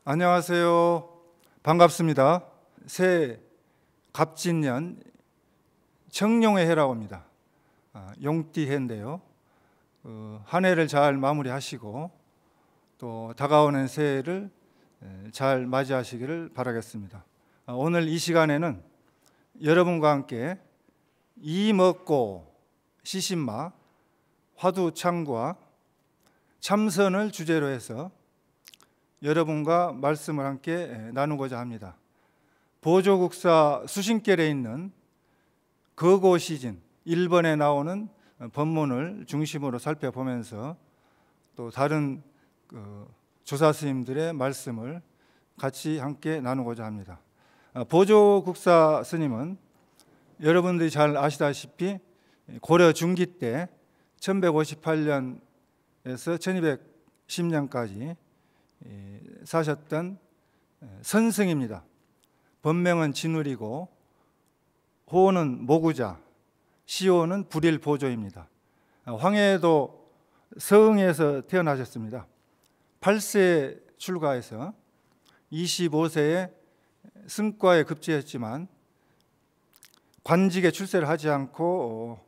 안녕하세요. 반갑습니다. 새 갑진년 청룡의 해라고 합니다. 용띠해인데요. 한 해를 잘 마무리하시고 또 다가오는 새해를 잘 맞이하시기를 바라겠습니다. 오늘 이 시간에는 여러분과 함께 이먹고 시신마, 화두창과 참선을 주제로 해서 여러분과 말씀을 함께 나누고자 합니다. 보조국사 수신결에 있는 거고시진 1번에 나오는 법문을 중심으로 살펴보면서 또 다른 조사 스님들의 말씀을 같이 함께 나누고자 합니다. 보조국사 스님은 여러분들이 잘 아시다시피 고려 중기 때 1158년에서 1210년까지 사셨던 선승입니다. 본명은 진울이고 호는 모구자, 시호는 불일보조입니다. 황해도 서흥에서 태어나셨습니다. 8세에 출가해서 25세에 승과에 급제했지만 관직에 출세를 하지 않고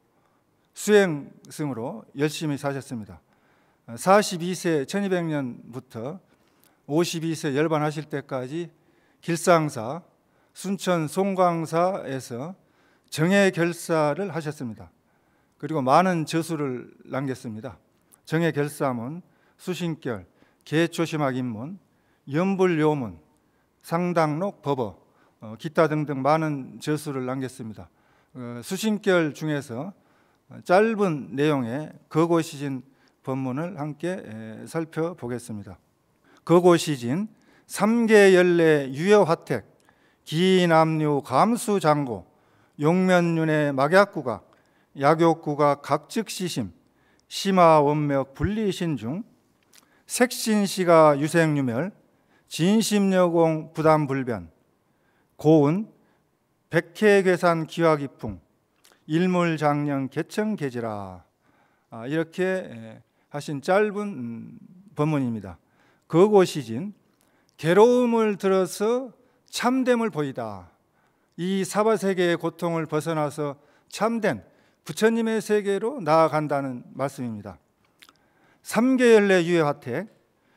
수행승으로 열심히 사셨습니다. 42세 1200년부터 52세 열반하실 때까지 길상사, 순천 송광사에서 정해결사를 하셨습니다. 그리고 많은 저수를 남겼습니다. 정해결사문, 수신결, 계초심학입문, 연불요문, 상당록, 법어, 기타 등등 많은 저수를 남겼습니다. 수신결 중에서 짧은 내용의 거고시진 법문을 함께 살펴보겠습니다. 거고시진 3계연례 유여화택 기인압류 감수장고 용면윤회 막약구각 약욕구각 각즉시심 심화원명 분리신중 색신시가 유생유멸 진심여공 부담불변 고운 백해괴산 기화기풍 일물장령 개청개지라 이렇게 하신 짧은 법문입니다. 거고시진 괴로움을 들어서 참됨을 보이다. 이 사바세계의 고통을 벗어나서 참된 부처님의 세계로 나아간다는 말씀입니다. 3계연례 유여화택,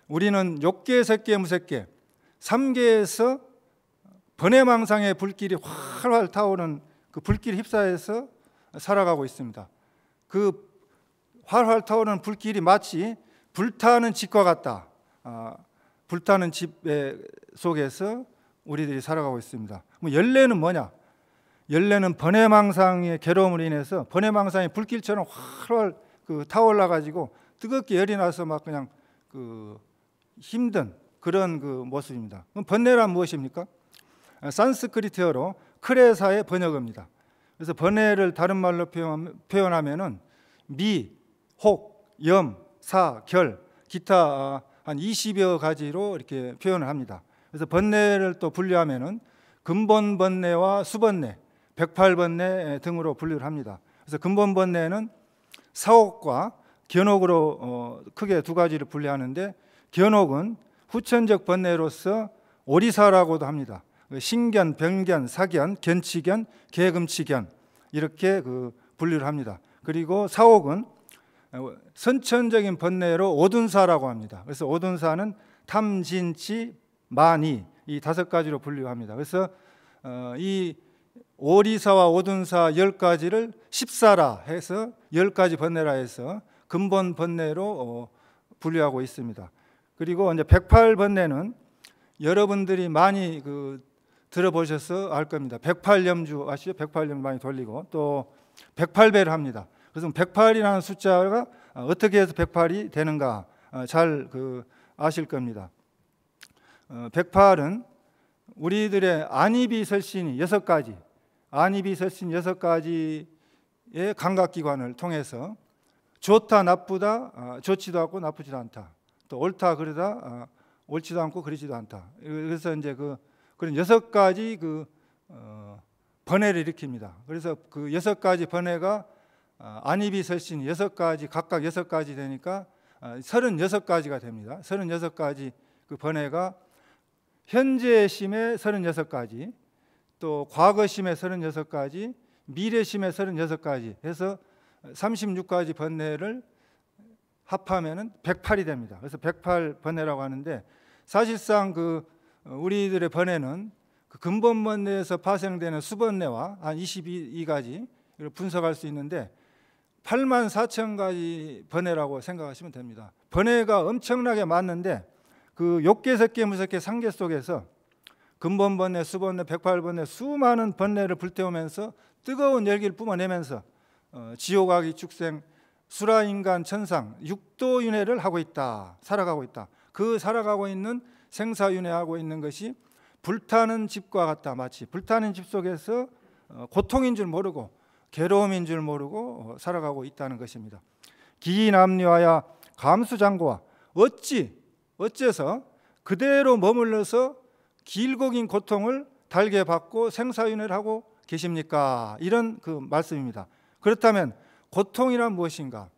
우리는 욕계, 색계, 무색계 3계에서 번외망상의 불길이 활활 타오르는 그 불길 휩싸여서 살아가고 있습니다. 그 활활 타오르는 불길이 마치 불타는 집과 같다. 불타는 집 속에서 우리들이 살아가고 있습니다. 연례는 뭐냐? 연례는 번외망상의 괴로움으로 인해서 번외망상의 불길처럼 활활 타올라 가지고 뜨겁게 열이 나서 막 그냥 힘든 그런 모습입니다. 그럼 번뇌란 무엇입니까? 산스크리트어로 크레사의 번역어입니다. 그래서 번뇌를 다른 말로 표현하면은 미, 혹, 염, 사, 결, 기타 한 20여 가지로 이렇게 표현을 합니다. 그래서 번뇌를 또 분류하면은 근본 번뇌와 수번뇌, 108번뇌 등으로 분류를 합니다. 그래서 근본 번뇌는 사옥과 견옥으로 크게 두 가지를 분류하는데 견옥은 후천적 번뇌로서 오리사라고도 합니다. 신견, 병견, 사견, 견치견, 계금치견 이렇게 분류를 합니다. 그리고 사옥은 선천적인 번뇌로 오둔사라고 합니다. 그래서 오둔사는 탐진치, 마니 이 5가지로 분류합니다. 그래서 이 오리사와 오둔사 10가지를 십사라 해서 10가지 번뇌라 해서 근본 번뇌로 분류하고 있습니다. 그리고 이제 108번뇌는 여러분들이 많이 들어보셔서 알 겁니다. 108염주 아시죠? 108염주 많이 돌리고 또 108배를 합니다. 그래서 108이라는 숫자가 어떻게 해서 108이 되는가 잘 아실 겁니다. 108은 우리들의 안이비설신이 6가지, 안이비설신 6가지의 감각기관을 통해서 좋다, 나쁘다, 좋지도 않고 나쁘지도 않다. 또 옳다, 그러다, 옳지도 않고 그러지도 않다. 그래서 이제 그런 6가지 번뇌를 일으킵니다. 그래서 그 6가지 번뇌가 안이비설신 6가지 각각 6가지 되니까 36가지가 됩니다. 36가지 그 번뇌가 현재심의 36가지, 또 과거심의 36가지, 미래심의 36가지 해서 36가지 번뇌를 합하면은 108이 됩니다. 그래서 108번뇌라고 하는데, 사실상 그 우리들의 번뇌는 그 근본 번뇌에서 파생되는 수번뇌와 한 22가지 분석할 수 있는데 8만 4천 가지 번뇌라고 생각하시면 됩니다. 번뇌가 엄청나게 많은데 그 욕계, 색계, 무색계, 상계 속에서 근본 번뇌, 수번뇌, 108번뇌 수많은 번뇌를 불태우면서 뜨거운 열기를 뿜어내면서 지옥아기, 축생, 수라, 인간, 천상, 육도윤회를 하고 있다. 살아가고 있다. 그 살아가고 있는 생사윤회하고 있는 것이 불타는 집과 같다. 마치 불타는 집 속에서 고통인 줄 모르고 괴로움인 줄 모르고 살아가고 있다는 것입니다. 기인합리화야 감수장고와 어째서 그대로 머물러서 길고 긴 고통을 달게 받고 생사윤회를 하고 계십니까? 이런 그 말씀입니다. 그렇다면 고통이란 무엇인가,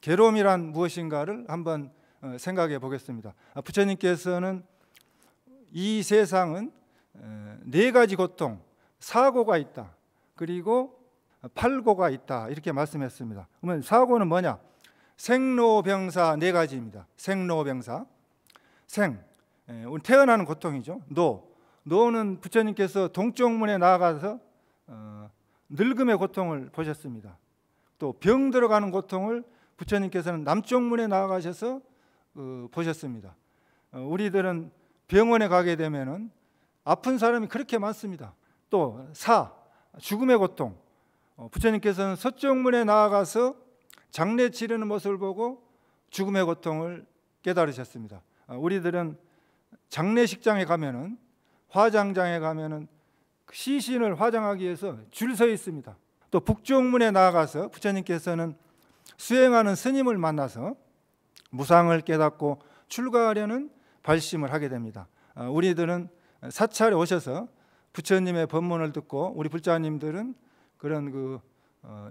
괴로움이란 무엇인가를 한번 생각해 보겠습니다. 부처님께서는 이 세상은 4가지 고통, 사고가 있다, 그리고 팔고가 있다, 이렇게 말씀했습니다. 그러면 사고는 뭐냐? 생로병사 4가지입니다. 생로병사, 태어나는 고통이죠. 노는 부처님께서 동쪽문에 나아가서 늙음의 고통을 보셨습니다. 또 병 들어가는 고통을 부처님께서는 남쪽문에 나아가셔서 보셨습니다. 우리들은 병원에 가게 되면은 아픈 사람이 그렇게 많습니다. 또 죽음의 고통, 부처님께서는 서쪽문에 나아가서 장례 치르는 모습을 보고 죽음의 고통을 깨달으셨습니다. 우리들은 장례식장에 가면은, 화장장에 가면은 시신을 화장하기 위해서 줄 서 있습니다. 또 북쪽문에 나아가서 부처님께서는 수행하는 스님을 만나서 무상을 깨닫고 출가하려는 발심을 하게 됩니다. 우리들은 사찰에 오셔서 부처님의 법문을 듣고, 우리 불자님들은 그런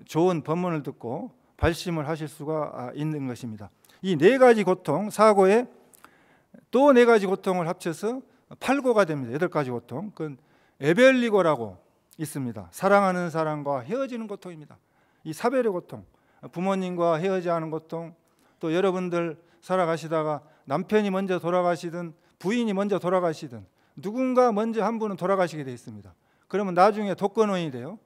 좋은 법문을 듣고 발심을 하실 수가 있는 것입니다. 이 4가지 고통, 사고에 또 4가지 고통을 합쳐서 8고가 됩니다. 8가지 고통. 그건 에벨리고라고 있습니다. 사랑하는 사람과 헤어지는 고통입니다. 이 사별의 고통, 부모님과 헤어져야 하는 고통, 또 여러분들 살아가시다가 남편이 먼저 돌아가시든 부인이 먼저 돌아가시든 누군가 먼저 한 분은 돌아가시게 되어 있습니다. 그러면 나중에 독거노인이 돼요.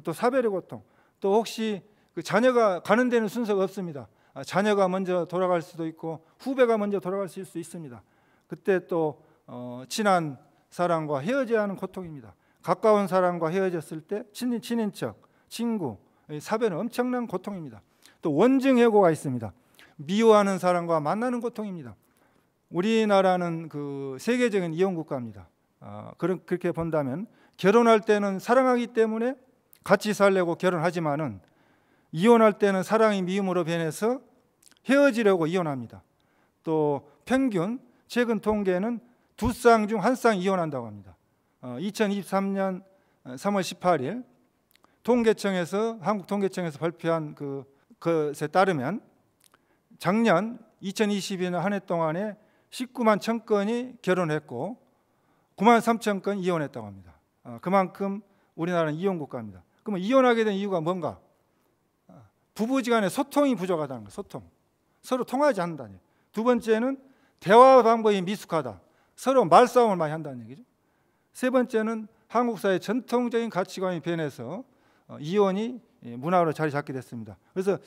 또 사별의 고통, 또 혹시 그 자녀가 가는 데는 순서가 없습니다. 자녀가 먼저 돌아갈 수도 있고 후배가 먼저 돌아갈 수 있습니다. 그때 또 친한 사람과 헤어져야 하는 고통입니다. 가까운 사람과 헤어졌을 때 친인척, 친구, 사별은 엄청난 고통입니다. 또 원증해고가 있습니다. 미워하는 사람과 만나는 고통입니다. 우리나라는 그 세계적인 이혼 국가입니다. 그렇게 본다면 결혼할 때는 사랑하기 때문에 같이 살려고 결혼하지만은 이혼할 때는 사랑이 미움으로 변해서 헤어지려고 이혼합니다. 또 평균 최근 통계는 2쌍 중 1쌍 이혼한다고 합니다. 2023년 3월 18일 통계청에서, 한국 통계청에서 발표한 그것에 따르면 작년 2022년 한 해 동안에 19만 1,000건이 결혼했고 9만 3천 건 이혼했다고 합니다. 그만큼 우리나라는 이혼 국가입니다. 그러면 이혼하게 된 이유가 뭔가? 부부지간에 소통이 부족하다는 거예요. 소통, 서로 통하지 않는다는 얘기예요. 두 번째는 대화 방법이 미숙하다, 서로 말싸움을 많이 한다는 얘기죠. 세 번째는 한국 사회 전통적인 가치관이 변해서 이혼이 문화로 자리 잡게 됐습니다. 그래서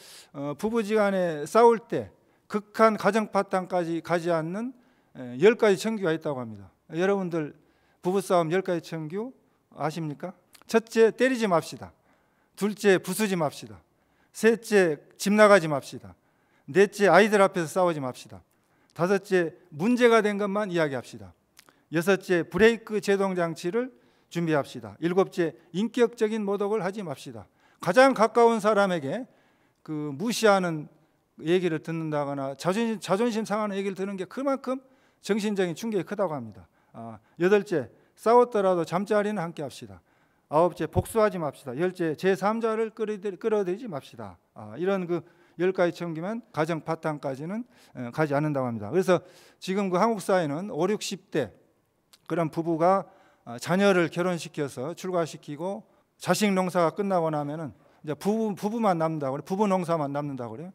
부부지간에 싸울 때 극한 가정 파탄까지 가지 않는 10가지 청규가 있다고 합니다. 여러분들 부부싸움 10가지 청규 아십니까? 첫째, 때리지 맙시다. 둘째, 부수지 맙시다. 셋째, 집 나가지 맙시다. 넷째, 아이들 앞에서 싸우지 맙시다. 다섯째, 문제가 된 것만 이야기합시다. 여섯째, 브레이크 제동 장치를 준비합시다. 일곱째, 인격적인 모독을 하지 맙시다. 가장 가까운 사람에게 그 무시하는 얘기를 듣는다거나 자존심 상하는 얘기를 듣는 게 그만큼 정신적인 충격이 크다고 합니다. 여덟째, 싸웠더라도 잠자리는 함께 합시다. 아홉째, 복수하지 맙시다. 열째, 제3자를 끌어들이지 맙시다. 이런 그 10가지 청기면 가정 파탄까지는 가지 않는다고 합니다. 그래서 지금 그 한국 사회는 5, 60대 그런 부부가 자녀를 결혼시켜서 출가시키고 자식 농사가 끝나고 나면은 이제 부부만 남는다고 그래. 부부 농사만 남는다고 그래요.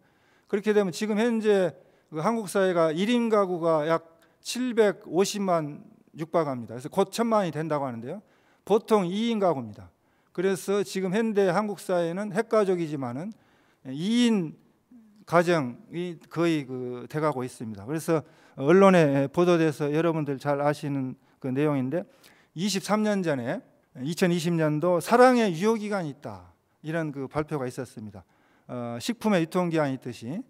그렇게 되면 지금 현재 그 한국 사회가 1인 가구가 약 750만 육박합니다. 그래서 곧 1000만이 된다고 하는데요. 보통 2인 가구입니다. 그래서 지금 현대 한국 사회는 핵가족이지만은 2인 가정이 거의 돼가고 있습니다. 그래서 언론에 보도돼서 여러분들 잘 아시는 그 내용인데 23년 전에 2020년도 사랑의 유효기간이 있다 이런 그 발표가 있었습니다. 식품의 유통기한이 있듯이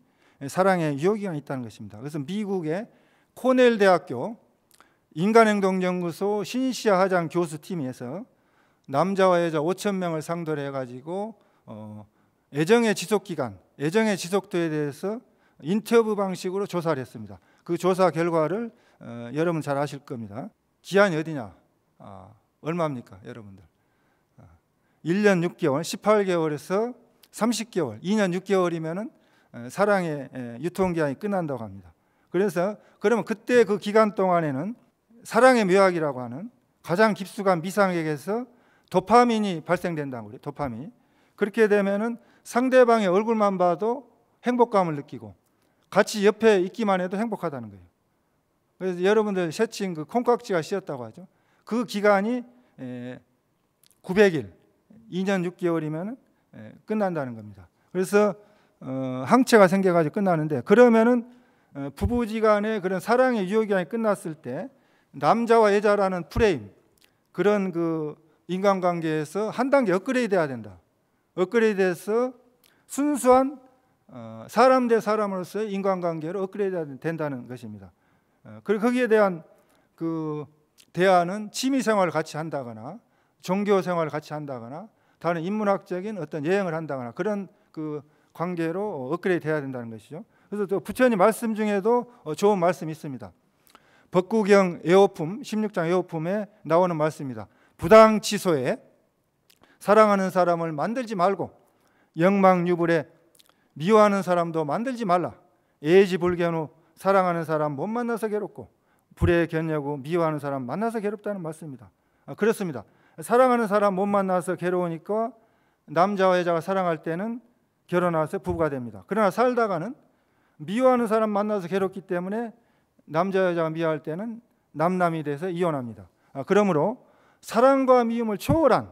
사랑의 유효기간이 있다는 것입니다. 그래서 미국의 코넬 대학교 인간행동연구소 신시아 하장 교수팀에서 남자와 여자 5,000명을 상대로 해가지고 애정의 지속기간, 애정의 지속도에 대해서 인터뷰 방식으로 조사를 했습니다. 그 조사 결과를 여러분 잘 아실 겁니다. 기한이 어디냐? 얼마입니까, 여러분들? 1년 6개월, 18개월에서 30개월, 2년 6개월이면은 사랑의 유통기한이 끝난다고 합니다. 그래서 그러면 그때 그 기간 동안에는 사랑의 묘약이라고 하는 가장 깊숙한 미상액에서 도파민이 발생된다고 그래요. 도파민이. 그렇게 되면은 상대방의 얼굴만 봐도 행복감을 느끼고 같이 옆에 있기만 해도 행복하다는 거예요. 그래서 여러분들 새칭 그 콩깍지가 씌었다고 하죠. 그 기간이 900일, 2년 6개월이면 끝난다는 겁니다. 그래서 항체가 생겨가지고 끝나는데, 그러면은 부부지간의 그런 사랑의 유효기간이 끝났을 때 남자와 여자라는 프레임, 그런 그 인간관계에서 한 단계 업그레이드해야 된다. 업그레이드해서 순수한 사람 대 사람으로서의 인간관계로 업그레이드 된다는 것입니다. 그리고 거기에 대한 그 대안은 취미생활을 같이 한다거나 종교생활을 같이 한다거나 다른 인문학적인 어떤 여행을 한다거나 그런 그 관계로 업그레이드 해야 된다는 것이죠. 그래서 또 부처님 말씀 중에도 좋은 말씀이 있습니다. 법구경 애호품 16장 애호품에 나오는 말씀입니다. 부당치소에 사랑하는 사람을 만들지 말고 영망유불에 미워하는 사람도 만들지 말라. 애지불견후 사랑하는 사람 못 만나서 괴롭고 불에 견려고 미워하는 사람 만나서 괴롭다는 말씀입니다. 그렇습니다. 사랑하는 사람 못 만나서 괴로우니까 남자와 여자가 사랑할 때는 결혼해서 부부가 됩니다. 그러나 살다가는 미워하는 사람 만나서 괴롭기 때문에 남자 여자가 미워할 때는 남남이 돼서 이혼합니다. 그러므로 사랑과 미움을 초월한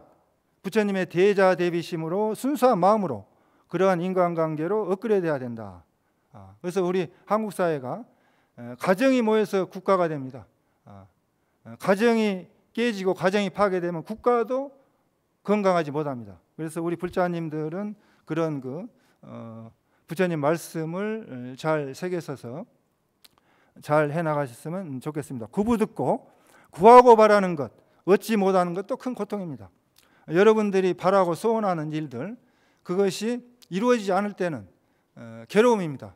부처님의 대자 대비심으로 순수한 마음으로 그러한 인간관계로 업그레이드해야 된다. 그래서 우리 한국 사회가 가정이 모여서 국가가 됩니다. 가정이 깨지고 가정이 파괴되면 국가도 건강하지 못합니다. 그래서 우리 불자님들은 그런 그 부처님 말씀을 잘 새겨서서 잘 해나가셨으면 좋겠습니다. 구부듣고 구하고 바라는 것, 얻지 못하는 것도 큰 고통입니다. 여러분들이 바라고 소원하는 일들, 그것이 이루어지지 않을 때는 괴로움입니다.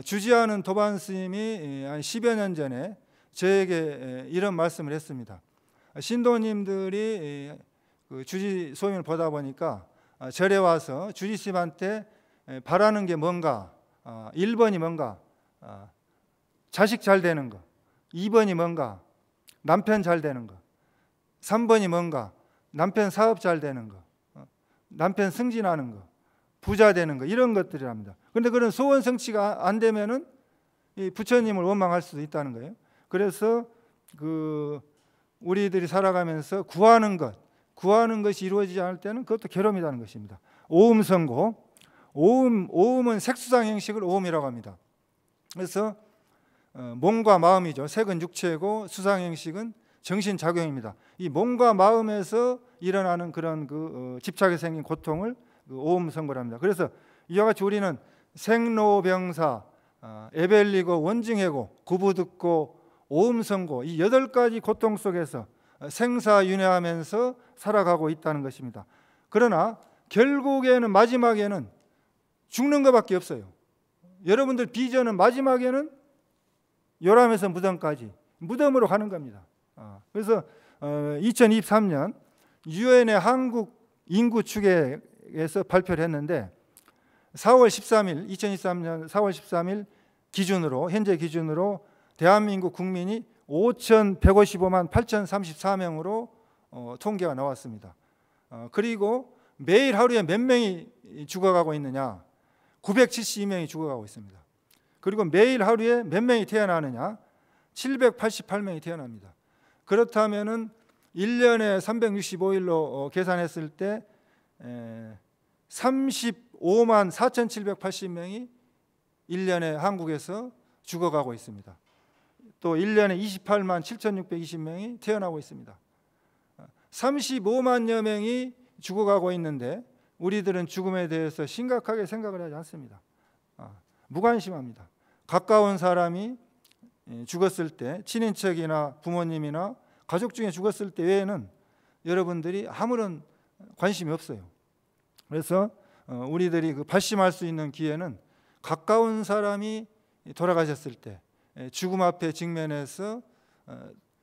주지하는 도반 스님이 한 10여 년 전에 저에게 이런 말씀을 했습니다. 신도님들이 그 주지 소임을 보다 보니까 절에 와서 주지 스님한테 바라는 게 뭔가, 1번이 뭔가 자식 잘 되는 거, 2번이 뭔가 남편 잘 되는 거, 3번이 뭔가 남편 사업 잘 되는 거, 남편 승진하는 거, 부자 되는 거, 이런 것들이랍니다. 그런데 그런 소원 성취가 안 되면은 이 부처님을 원망할 수도 있다는 거예요. 그래서 그 우리들이 살아가면서 구하는 것이 이루어지지 않을 때는 그것도 괴로움이라는 것입니다. 오음선고, 오음은 색수상 행식을 오음이라고 합니다. 그래서 몸과 마음이죠. 색은 육체고 수상 행식은 정신작용입니다. 이 몸과 마음에서 일어나는 그런 그 집착에 생긴 고통을 오음선고랍니다. 그래서 이와 같이 우리는 생로병사, 애벨리고 원증해고 구부듣고 오음선고, 이 8가지 고통 속에서 생사윤회하면서 살아가고 있다는 것입니다. 그러나 결국에는 마지막에는 죽는 것밖에 없어요. 여러분들 비전은 마지막에는 요람에서 무덤까지, 무덤으로 가는 겁니다. 그래서 2023년 유엔의 한국 인구 추계에서 발표를 했는데 2023년 4월 13일 기준으로, 현재 기준으로 대한민국 국민이 5,155만 8,034명으로 통계가 나왔습니다. 그리고 매일 하루에 몇 명이 죽어가고 있느냐? 972명이 죽어가고 있습니다. 그리고 매일 하루에 몇 명이 태어나느냐? 788명이 태어납니다. 그렇다면은 1년에 365일로 계산했을 때 35만 4,780명이 1년에 한국에서 죽어가고 있습니다. 또 1년에 28만 7,620명이 태어나고 있습니다. 35만여 명이 죽어가고 있는데 우리들은 죽음에 대해서 심각하게 생각을 하지 않습니다. 무관심합니다. 가까운 사람이 죽었을 때, 친인척이나 부모님이나 가족 중에 죽었을 때 외에는 여러분들이 아무런 관심이 없어요. 그래서 우리들이 그 발심할 수 있는 기회는 가까운 사람이 돌아가셨을 때 죽음 앞에 직면해서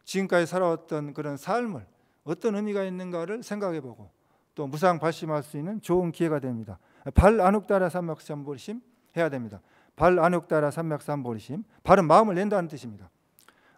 지금까지 살아왔던 그런 삶을 어떤 의미가 있는가를 생각해보고 또 무상 발심할 수 있는 좋은 기회가 됩니다. 발 안욱따라 삼맥삼보리심 해야 됩니다. 발 안욱따라 삼맥삼보리심, 발은 마음을 낸다는 뜻입니다.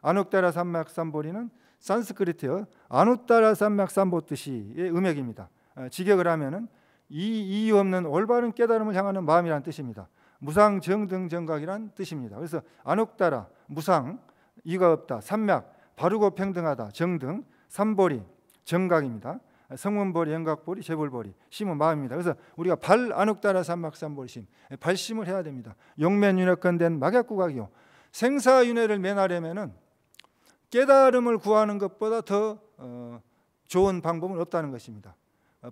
안욱따라 삼맥삼보리는 산스크리트어 아누따라 삼맥삼보 뜻이 음역입니다. 직역을 하면은 이유 없는 올바른 깨달음을 향하는 마음이라는 뜻입니다. 무상 정등 정각이란 뜻입니다. 그래서 안욱따라 무상, 이가 없다, 삼맥 바르고 평등하다, 정등, 삼보리 정각입니다. 성문보리, 영각보리, 재불보리, 심은 마음입니다. 그래서 우리가 발 안욱따라 삼맥삼보리심, 발심을 해야 됩니다. 용면윤회건된 막약구각이요, 생사윤회를 면하려면은 깨달음을 구하는 것보다 더 좋은 방법은 없다는 것입니다.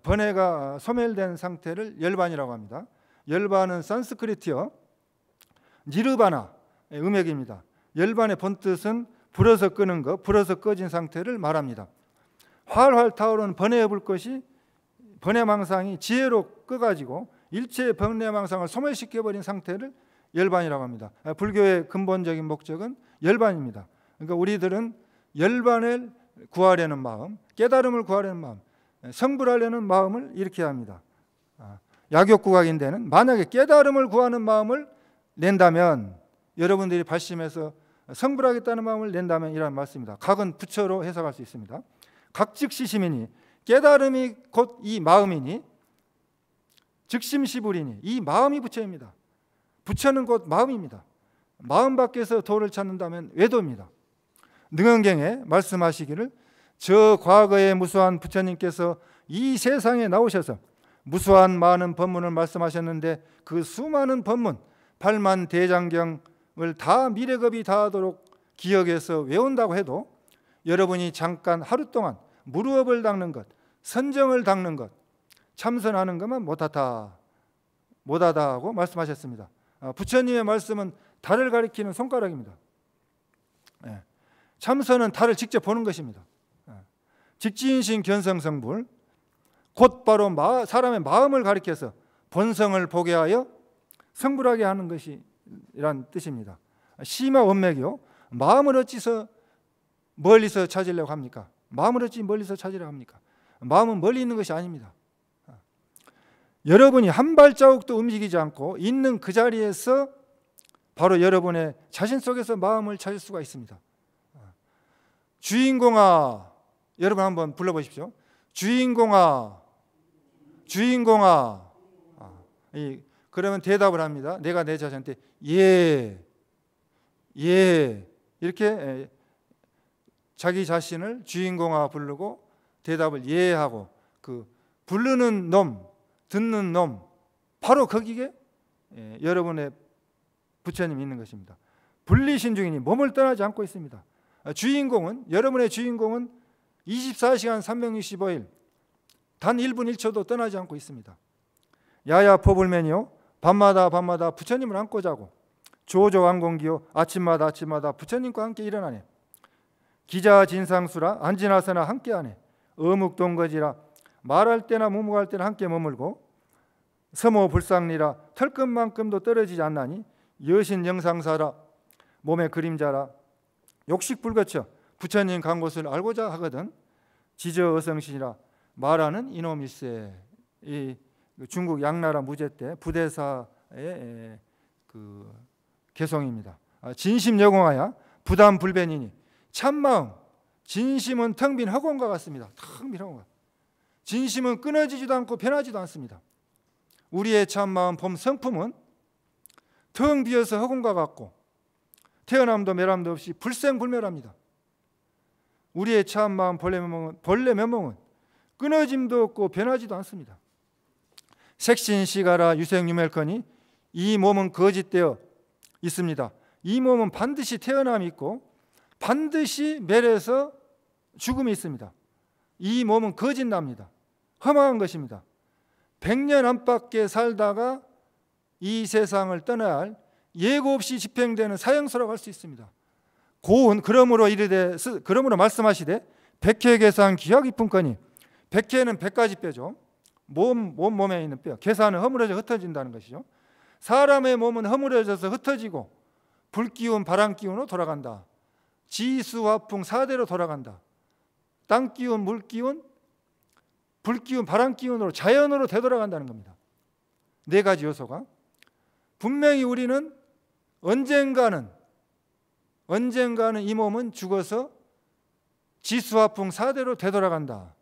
번뇌가 소멸된 상태를 열반이라고 합니다. 열반은 산스크리트어 니르바나의 음역입니다. 열반의 본뜻은 불어서 끄는 것, 불어서 꺼진 상태를 말합니다. 활활 타오르는 번뇌의 불꽃이 번뇌망상이 지혜로 꺼가지고 일체의 번뇌망상을 소멸시켜버린 상태를 열반이라고 합니다. 불교의 근본적인 목적은 열반입니다. 그러니까 우리들은 열반을 구하려는 마음, 깨달음을 구하려는 마음, 성불하려는 마음을 일으켜야 합니다. 약욕구각인데는 만약에 깨달음을 구하는 마음을 낸다면, 여러분들이 발심해서 성불하겠다는 마음을 낸다면 이라는 말씀입니다. 각은 부처로 해석할 수 있습니다. 각즉시심이니, 깨달음이 곧 이 마음이니, 즉심시불이니, 이 마음이 부처입니다. 부처는 곧 마음입니다. 마음 밖에서 도를 찾는다면 외도입니다. 능언경에 말씀하시기를, 저 과거의 무수한 부처님께서 이 세상에 나오셔서 무수한 많은 법문을 말씀하셨는데 그 수많은 법문, 8만 대장경을 다 미래겁이 다하도록 기억해서 외운다고 해도 여러분이 잠깐 하루 동안 무르업을 닦는 것, 선정을 닦는 것, 참선하는 것만 못하다 하고 말씀하셨습니다. 부처님의 말씀은 달을 가리키는 손가락입니다. 참선은 달을 직접 보는 것입니다. 직지인신 견성성불, 곧바로 사람의 마음을 가리켜서 본성을 보게 하여 성불하게 하는 것이란 뜻입니다. 심화 원맥이요, 마음을 어찌서 멀리서 찾으려고 합니까? 마음을 어찌 멀리서 찾으려고 합니까? 마음은 멀리 있는 것이 아닙니다. 여러분이 한 발자국도 움직이지 않고 있는 그 자리에서 바로 여러분의 자신 속에서 마음을 찾을 수가 있습니다. 주인공아, 여러분 한번 불러보십시오. 주인공아, 주인공아. 그러면 대답을 합니다. 내가 내 자신한테 예, 예, 이렇게 자기 자신을 주인공아 부르고 대답을 예 하고, 그 부르는 놈, 듣는 놈, 바로 거기에 여러분의 부처님이 있는 것입니다. 분리신중이니 몸을 떠나지 않고 있습니다. 주인공은, 여러분의 주인공은 24시간 365일 단 1분 1초도 떠나지 않고 있습니다. 야야 포불면이요, 밤마다 부처님을 안고 자고, 조조왕공기요, 아침마다 부처님과 함께 일어나네. 기자 진상수라 안지나서나 함께하네. 어묵동거지라 말할 때나 무무할 때나 함께 머물고, 서모불상리라 털끝만큼도 떨어지지 않나니, 여신영상사라 몸의 그림자라 욕식불거쳐 부처님 간 곳을 알고자 하거든. 지저어성신이라 말하는 이놈일세. 이 중국 양나라 무제 때 부대사의 그 개송입니다. 진심여공하야 부담불변이니, 참마음, 진심은 텅 빈 허공과 같습니다. 텅 빈 허공과. 진심은 끊어지지도 않고 변하지도 않습니다. 우리의 참마음 봄 성품은 텅 비어서 허공과 같고 태어남도 멸함도 없이 불생불멸합니다. 우리의 참마음 본래 면목은 끊어짐도 없고 변하지도 않습니다. 색신시가라 유생유멸커니 이 몸은 거짓되어 있습니다. 이 몸은 반드시 태어남이 있고 반드시 멸해서 죽음이 있습니다. 이 몸은 거짓납니다. 허망한 것입니다. 100년 안팎에 살다가 이 세상을 떠나야 할 예고 없이 집행되는 사형수라고 할 수 있습니다. 고은 그러므로 말씀하시되 백회 계산 귀하 깊은거니, 백회는 100가지 뼈죠. 몸에 있는 뼈. 계산은 허물어져 흩어진다는 것이죠. 사람의 몸은 허물어져서 흩어지고 불기운 바람기운으로 돌아간다. 지수화풍 4대로 돌아간다. 땅기운, 물기운, 불기운, 바람기운으로 자연으로 되돌아간다는 겁니다. 4가지 요소가. 분명히 우리는 언젠가는 이 몸은 죽어서 지수화풍 4대로 되돌아간다.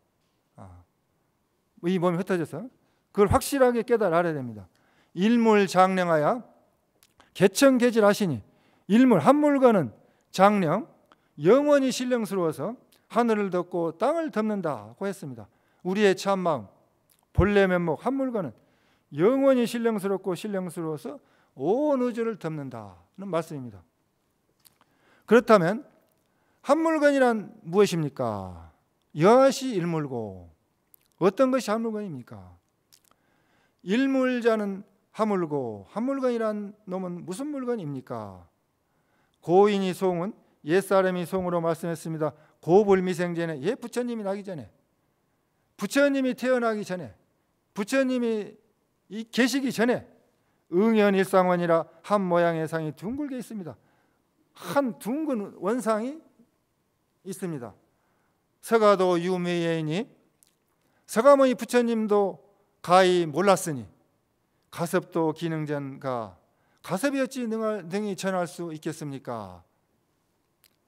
이 몸이 흩어져서 그걸 확실하게 알아야 됩니다. 일물장령하여 개천개질하시니, 일물 한물건은 장령, 영원히 신령스러워서 하늘을 덮고 땅을 덮는다고 했습니다. 우리의 참마음 본래 면목 한물건은 영원히 신령스러워서 온 우주를 덮는다는 말씀입니다. 그렇다면 한물건이란 무엇입니까? 여하시 일물고. 어떤 것이 한물건입니까? 일물자는 하물고, 한물건이란 놈은 무슨 물건입니까? 고인이 송은 옛사람이 송으로 말씀했습니다. 고불미생전에, 옛 부처님이 나기 전에, 부처님이 태어나기 전에, 부처님이 계시기 전에 응연일상원이라 한 모양의 상이 둥글게 있습니다. 한 둥근 원상이 있습니다. 서가도 유매예이니, 서가모니 부처님도 가히 몰랐으니 가섭도 기능전가, 가섭이 어찌 능히 전할 수 있겠습니까?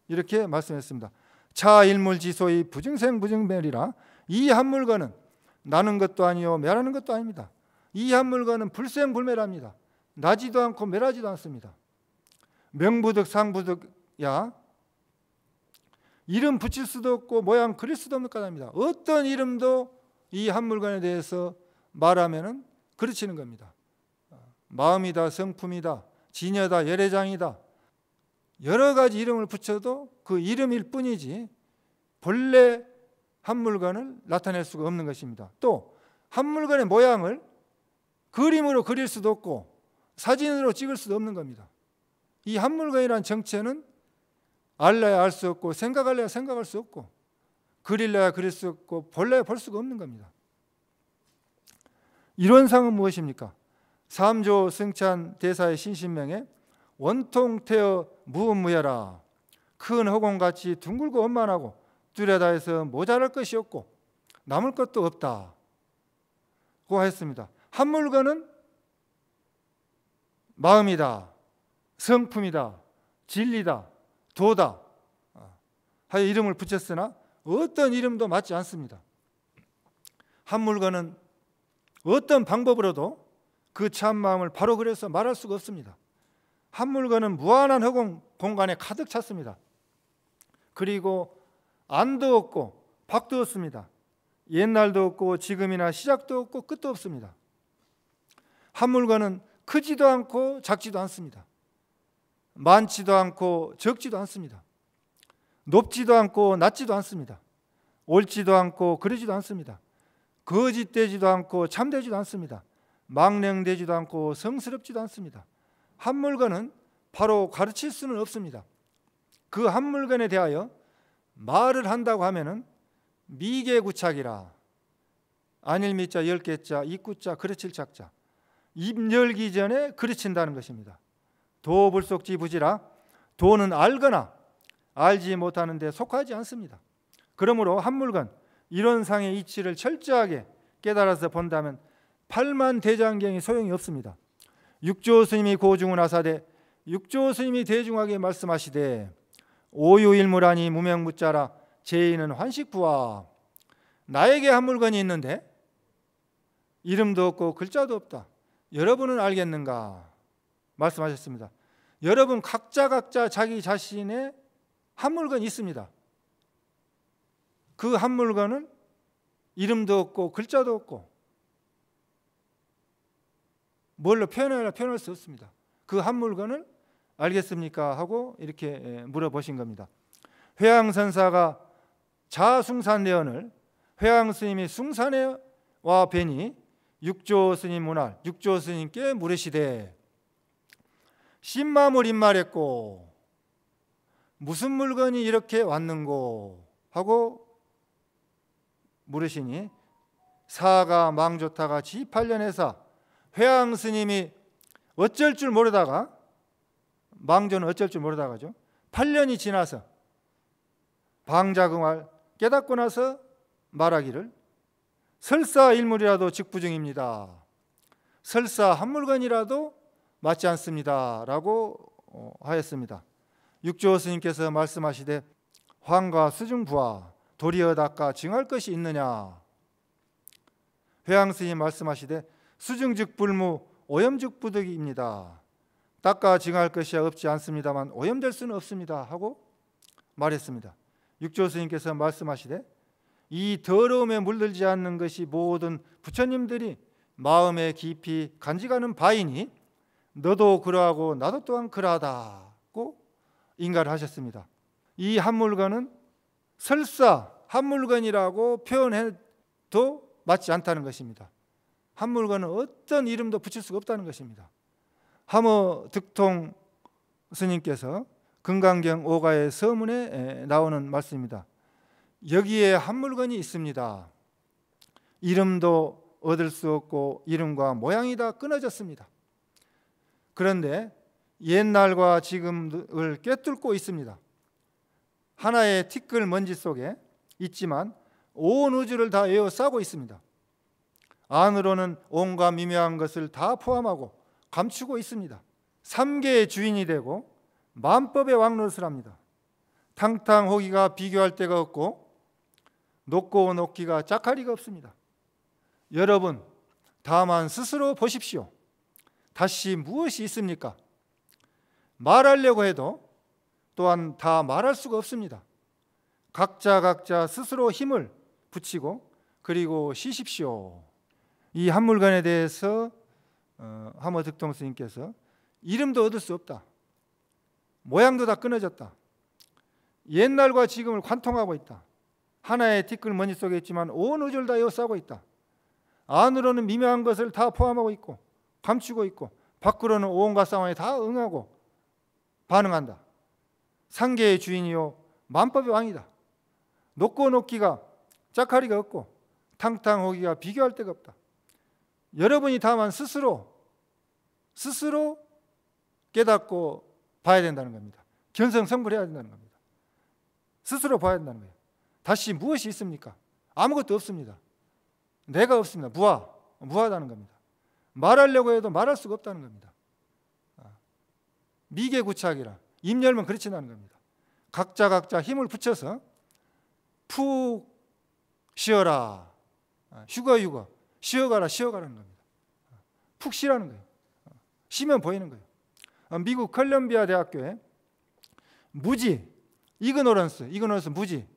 이렇게 말씀했습니다. 차일물지소의 부증생부증멸이라, 이 한물건은 나는 것도 아니요 멸하는 것도 아닙니다. 이 한물건은 불생불멸합니다. 나지도 않고 멸하지도 않습니다. 명부득 상부득야, 이름 붙일 수도 없고 모양 그릴 수도 없는 까닭입니다. 어떤 이름도 이 한물건에 대해서 말하면은 그르치는 겁니다. 마음이다, 성품이다, 진여다, 열애장이다, 여러 가지 이름을 붙여도 그 이름일 뿐이지 본래 한물건을 나타낼 수가 없는 것입니다. 또 한물건의 모양을 그림으로 그릴 수도 없고 사진으로 찍을 수도 없는 겁니다. 이 한물건이라는 정체는 알래야 알 수 없고 생각할래야 생각할 수 없고 그릴래야 그릴 수 없고 볼래야 볼 수가 없는 겁니다. 이론상은 무엇입니까? 삼조 승찬 대사의 신신명에 원통태어 무음무여라, 큰 허공같이 둥글고 원만하고 뚜렷다 해서 모자랄 것이 없고 남을 것도 없다 고 했습니다. 한물건은 마음이다, 성품이다, 진리다, 도다 하여 이름을 붙였으나 어떤 이름도 맞지 않습니다. 한물건은 어떤 방법으로도 그 참마음을 바로 그려서 말할 수가 없습니다. 한물건은 무한한 허공 공간에 가득 찼습니다. 그리고 안도 없고 밖도 없습니다. 옛날도 없고 지금이나 시작도 없고 끝도 없습니다. 한물건은 크지도 않고 작지도 않습니다. 많지도 않고 적지도 않습니다. 높지도 않고 낮지도 않습니다. 옳지도 않고 그러지도 않습니다. 거짓되지도 않고 참되지도 않습니다. 망령되지도 않고 성스럽지도 않습니다. 한물건은 바로 가르칠 수는 없습니다. 그 한물건에 대하여 말을 한다고 하면은 미개구착이라, 안일미자 10개자 입구자 그르칠 작자, 입 열기 전에 그르친다는 것입니다. 도불속지부지라, 도는 알거나 알지 못하는 데 속하지 않습니다. 그러므로 한물건 이론상의 이치를 철저하게 깨달아서 본다면 팔만대장경이 소용이 없습니다. 육조 스님이 고중은 하사되, 육조 스님이 대중하게 말씀하시되 오유일무라니 무명무자라 제의는 환식부와. 나에게 한 물건이 있는데 이름도 없고 글자도 없다. 여러분은 알겠는가? 말씀하셨습니다. 여러분 각자 자기 자신의 한 물건이 있습니다. 그 한 물건은 이름도 없고 글자도 없고 뭘로 표현할 수 없습니다. 그 한 물건을 알겠습니까? 하고 이렇게 물어보신 겁니다. 회양선사가 자숭산대언을 회양스님이 숭산에 와 뵈니 육조스님 문할 육조스님께 물으시되 신마물 입말했고 무슨 물건이 이렇게 왔는고 하고 물으시니 사가 망조타가 지8년에서 회양스님이 어쩔 줄 모르다가 망조는 어쩔 줄 모르다가죠 8년이 지나서 방자금을 깨닫고 나서 말하기를 설사 일물이라도 직부중입니다. 설사 한 물건이라도 맞지 않습니다. 라고 하였습니다. 육조 스님께서 말씀하시되 황과 수중부하 도리어 닦아 증할 것이 있느냐. 회양 스님 말씀하시되 수중즉 불무 오염즉 부득입니다. 닦아 증할 것이 없지 않습니다만 오염될 수는 없습니다. 하고 말했습니다. 육조 스님께서 말씀하시되 이 더러움에 물들지 않는 것이 모든 부처님들이 마음에 깊이 간직하는 바이니 너도 그러하고 나도 또한 그러하다고 인가를 하셨습니다. 이 한 물건은 설사 한 물건이라고 표현해도 맞지 않다는 것입니다. 한 물건은 어떤 이름도 붙일 수가 없다는 것입니다. 하모 득통 스님께서 금강경 5가의 서문에 나오는 말씀입니다. 여기에 한 물건이 있습니다. 이름도 얻을 수 없고 이름과 모양이 다 끊어졌습니다. 그런데 옛날과 지금을 꿰뚫고 있습니다. 하나의 티끌 먼지 속에 있지만 온 우주를 다 에워싸고 있습니다. 안으로는 온갖 미묘한 것을 다 포함하고 감추고 있습니다. 3개의 주인이 되고 만법의 왕노릇을 합니다. 탕탕호기가 비교할 데가 없고 높고 높기가 짝하리가 없습니다. 여러분 다만 스스로 보십시오. 다시 무엇이 있습니까? 말하려고 해도 또한 다 말할 수가 없습니다. 각자 스스로 힘을 붙이고 그리고 쉬십시오. 이 한 물건에 대해서 하모 득통 스님께서 이름도 얻을 수 없다. 모양도 다 끊어졌다. 옛날과 지금을 관통하고 있다. 하나의 티끌 먼지 속에 있지만 온 우주를 다 에워싸고 있다. 안으로는 미묘한 것을 다 포함하고 있고 감추고 있고 밖으로는 온갖 상황에 다 응하고 반응한다. 상계의 주인이요 만법의 왕이다. 높고 높기가 짝하리가 없고 탕탕호기가 비교할 데가 없다. 여러분이 다만 스스로 깨닫고 봐야 된다는 겁니다. 견성성불해야 된다는 겁니다. 스스로 봐야 된다는 거예요. 다시 무엇이 있습니까? 아무것도 없습니다. 내가 없습니다. 무하다는 겁니다. 말하려고 해도 말할 수가 없다는 겁니다. 미개구착이라 입열면 그렇지 않은 겁니다. 각자 힘을 붙여서 푹 쉬어라. 휴거 쉬어가라는 겁니다. 푹 쉬라는 거예요. 쉬면 보이는 거예요. 미국 컬럼비아 대학교에 무지, 이그노런스 무지,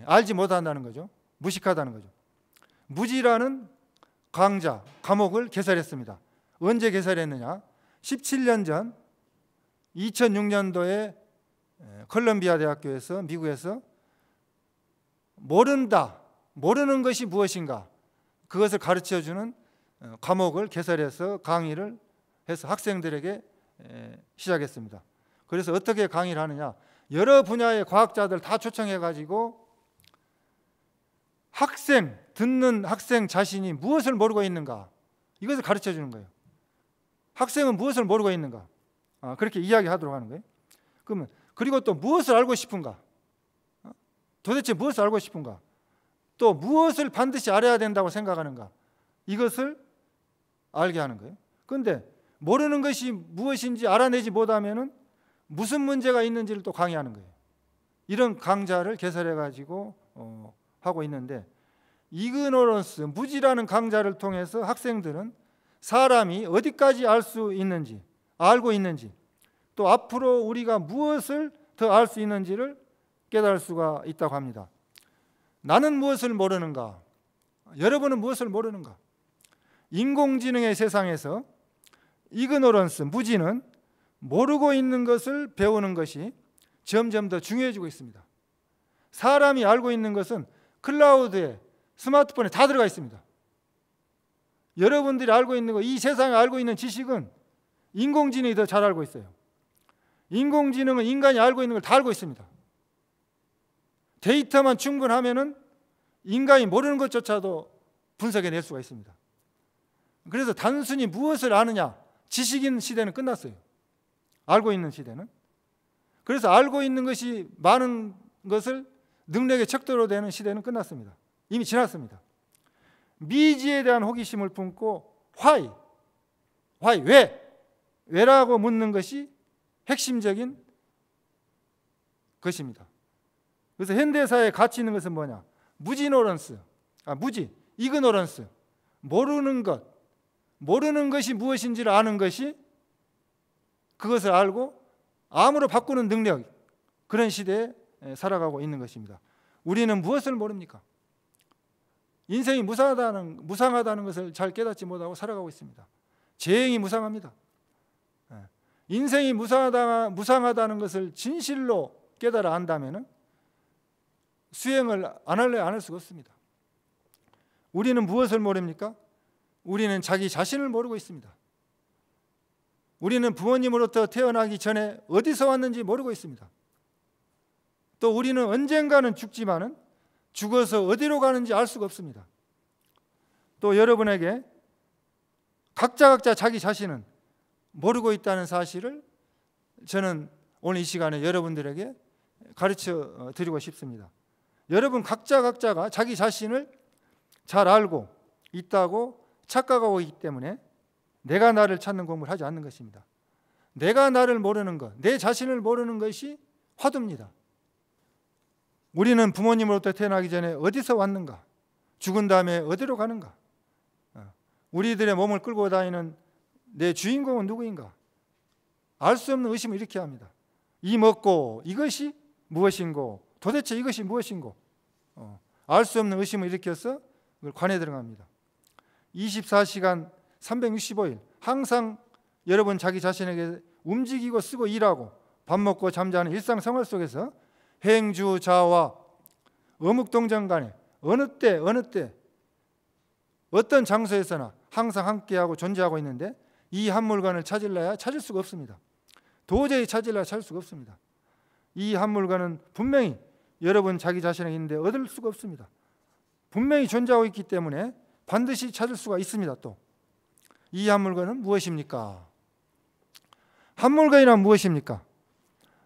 알지 못한다는 거죠. 무식하다는 거죠. 무지라는 과목을 개설했습니다. 언제 개설했느냐? 17년 전 2006년도에 컬럼비아 대학교에서 미국에서 모르는 것이 무엇인가 그것을 가르쳐주는 과목을 개설해서 강의를 해서 학생들에게 시작했습니다. 그래서 어떻게 강의를 하느냐? 여러 분야의 과학자들 다 초청해가지고 듣는 학생 자신이 무엇을 모르고 있는가 이것을 가르쳐주는 거예요. 학생은 무엇을 모르고 있는가 그렇게 이야기하도록 하는 거예요. 그러면 그리고 또 무엇을 알고 싶은가? 도대체 무엇을 알고 싶은가? 또 무엇을 반드시 알아야 된다고 생각하는가? 이것을 알게 하는 거예요. 그런데 모르는 것이 무엇인지 알아내지 못하면은 무슨 문제가 있는지를 또 강의하는 거예요. 이런 강좌를 개설해 가지고 하고 있는데, 이그노런스, 무지라는 강좌를 통해서 학생들은 사람이 어디까지 알 수 있는지, 알고 있는지, 또 앞으로 우리가 무엇을 더 알 수 있는지를 깨달을 수가 있다고 합니다. 나는 무엇을 모르는가? 여러분은 무엇을 모르는가? 인공지능의 세상에서 이그노런스, 무지는 모르고 있는 것을 배우는 것이 점점 더 중요해지고 있습니다. 사람이 알고 있는 것은 클라우드에, 스마트폰에 다 들어가 있습니다. 여러분들이 알고 있는 것, 이 세상에 알고 있는 지식은 인공지능이 더 잘 알고 있어요. 인공지능은 인간이 알고 있는 걸 다 알고 있습니다. 데이터만 충분하면은 인간이 모르는 것조차도 분석해낼 수가 있습니다. 그래서 단순히 무엇을 아느냐, 지식인 시대는 끝났어요. 알고 있는 시대는. 그래서 알고 있는 것이 많은 것을 능력의 척도로 되는 시대는 끝났습니다. 이미 지났습니다. 미지에 대한 호기심을 품고 why, 왜라고 묻는 것이 핵심적인 것입니다. 그래서 현대사회에 가치 있는 것은 뭐냐? 이그노런스, 모르는 것, 모르는 것이 무엇인지를 아는 것이, 그것을 알고 암으로 바꾸는 능력, 그런 시대에 살아가고 있는 것입니다. 우리는 무엇을 모릅니까? 인생이 무상하다는 것을 잘 깨닫지 못하고 살아가고 있습니다. 재행이 무상합니다. 인생이 무상하다는 것을 진실로 깨달아 안다면 수행을 안 할 수가 없습니다. 우리는 무엇을 모릅니까? 우리는 자기 자신을 모르고 있습니다. 우리는 부모님으로부터 태어나기 전에 어디서 왔는지 모르고 있습니다. 또 우리는 언젠가는 죽지만은 죽어서 어디로 가는지 알 수가 없습니다. 또 여러분에게 각자 자기 자신은 모르고 있다는 사실을 저는 오늘 이 시간에 여러분들에게 가르쳐 드리고 싶습니다. 여러분 각자가 자기 자신을 잘 알고 있다고 착각하고 있기 때문에 내가 나를 찾는 공부를 하지 않는 것입니다. 내가 나를 모르는 것, 내 자신을 모르는 것이 화두입니다. 우리는 부모님으로부터 태어나기 전에 어디서 왔는가? 죽은 다음에 어디로 가는가? 우리들의 몸을 끌고 다니는 내 주인공은 누구인가? 알 수 없는 의심을 일으켜야 합니다. 이 먹고 이것이 무엇인고, 도대체 이것이 무엇인고, 알 수 없는 의심을 일으켜서 그걸 관에 들어갑니다. 24시간 365일 항상 여러분 자기 자신에게 움직이고 쓰고 일하고 밥 먹고 잠자는 일상생활 속에서 행주자와 어묵동정 간에 어느 때 어떤 장소에서나 항상 함께하고 존재하고 있는데, 이 한 물건을 찾을 수가 없습니다. 도저히 찾을 수가 없습니다. 이 한 물건은 분명히 여러분 자기 자신에게 있는데 얻을 수가 없습니다. 분명히 존재하고 있기 때문에 반드시 찾을 수가 있습니다. 또 이 한 물건은 무엇입니까? 한 물건이란 무엇입니까?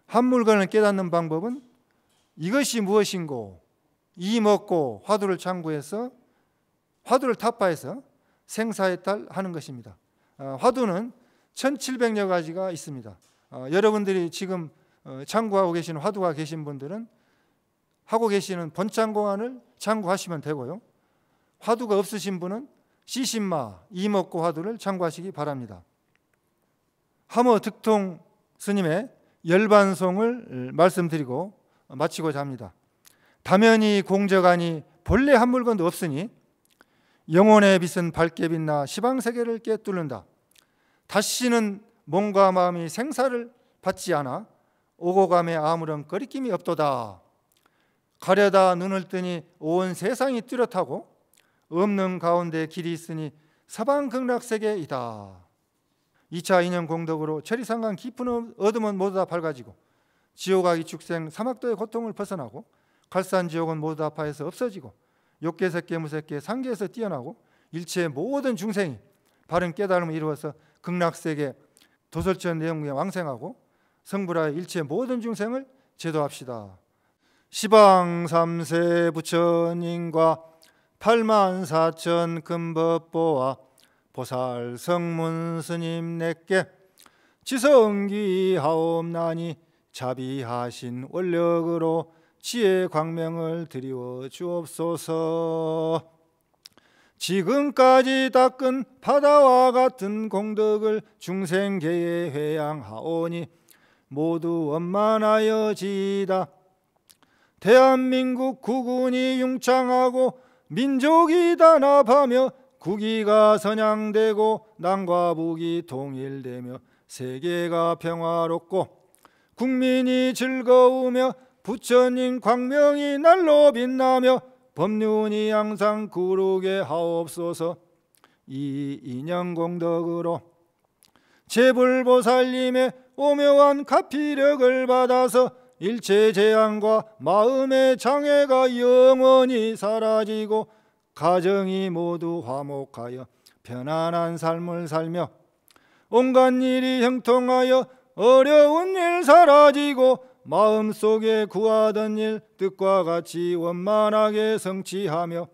한 물건을 깨닫는 방법은 이것이 무엇인고, 이 먹고 화두를 창구해서 화두를 타파해서 생사해탈하는 것입니다. 화두는 1700여 가지가 있습니다. 여러분들이 지금 창구하고 계시는 화두가 계신 분들은 하고 계시는 본창공안을 창구하시면 되고요. 화두가 없으신 분은 시신마, 이먹고 화두를 창구하시기 바랍니다. 함어 득통 스님의 열반송을 말씀드리고 마치고자 합니다. 다면이 공적하니 본래 한 물건도 없으니 영혼의 빛은 밝게 빛나 시방세계를 꿰뚫는다. 다시는 몸과 마음이 생사를 받지 않아 오고 감에 아무런 거리낌이 없도다. 가려다 눈을 뜨니 온 세상이 뚜렷하고 없는 가운데 길이 있으니 서방극락세계이다. 2차 인연 공덕으로 천리상간 깊은 어둠은 모두 다 밝아지고 지옥아기 축생 사막도의 고통을 벗어나고 갈산지옥은 모두 다 파에서 없어지고 욕계색계 무색계 상계에서 뛰어나고 일체 모든 중생이 바른 깨달음을 이루어서 극락세계 도솔천 내용에 왕생하고 성불하여 일체 모든 중생을 제도합시다. 시방 3세 부처님과 84,000 금법보와 보살 성문 스님 내께 지성귀하옵나니 자비하신 원력으로 지혜 광명을 드리워 주옵소서. 지금까지 닦은 바다와 같은 공덕을 중생계에 회양하오니 모두 원만하여지이다. 대한민국 국군이 융창하고 민족이 단합하며 국위가 선양되고 남과 북이 통일되며 세계가 평화롭고 국민이 즐거우며 부처님 광명이 날로 빛나며 법륜이 항상 구르게 하옵소서. 이 인연공덕으로 제불보살님의 오묘한 가피력을 받아서 일체 재앙과 마음의 장애가 영원히 사라지고 가정이 모두 화목하여 편안한 삶을 살며 온갖 일이 형통하여 어려운 일 사라지고 마음속에 구하던 일 뜻과 같이 원만하게 성취하며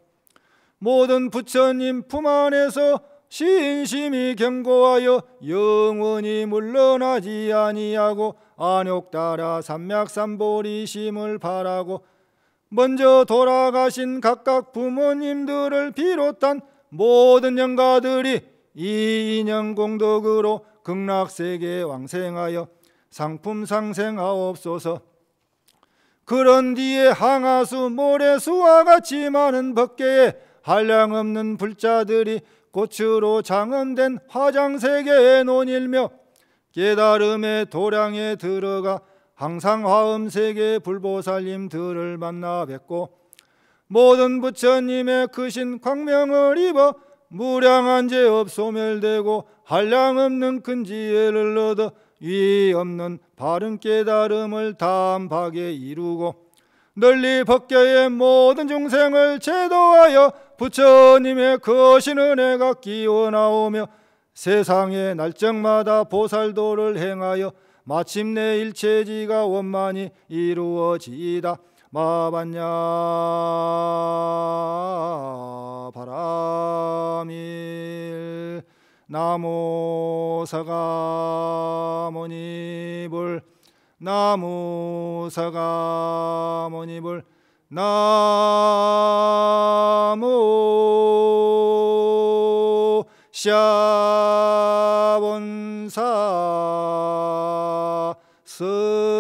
모든 부처님 품 안에서 신심이 견고하여 영원히 물러나지 아니하고 안욕따라 삼맥삼보리심을 바라고 먼저 돌아가신 각각 부모님들을 비롯한 모든 영가들이 이 인연공덕으로 극락세계에 왕생하여 상품상생하옵소서. 그런 뒤에 항아수 모래수와 같이 많은 법계에 한량없는 불자들이 꽃으로 장엄된 화장세계에 논일며 깨달음의 도량에 들어가 항상 화엄세계 불보살님들을 만나 뵙고 모든 부처님의 크신 광명을 입어 무량한 죄업 소멸되고 한량없는 큰 지혜를 얻어 위 없는 바른 깨달음을 단박에 이루고 널리 법계의 모든 중생을 제도하여 부처님의 거신 은혜가 기원하오며 세상의 날정마다 보살도를 행하여 마침내 일체지가 원만히 이루어지이다. 마반야 바라밀 나무 사가모니불 나무 사가모니불 나무 샤본사 스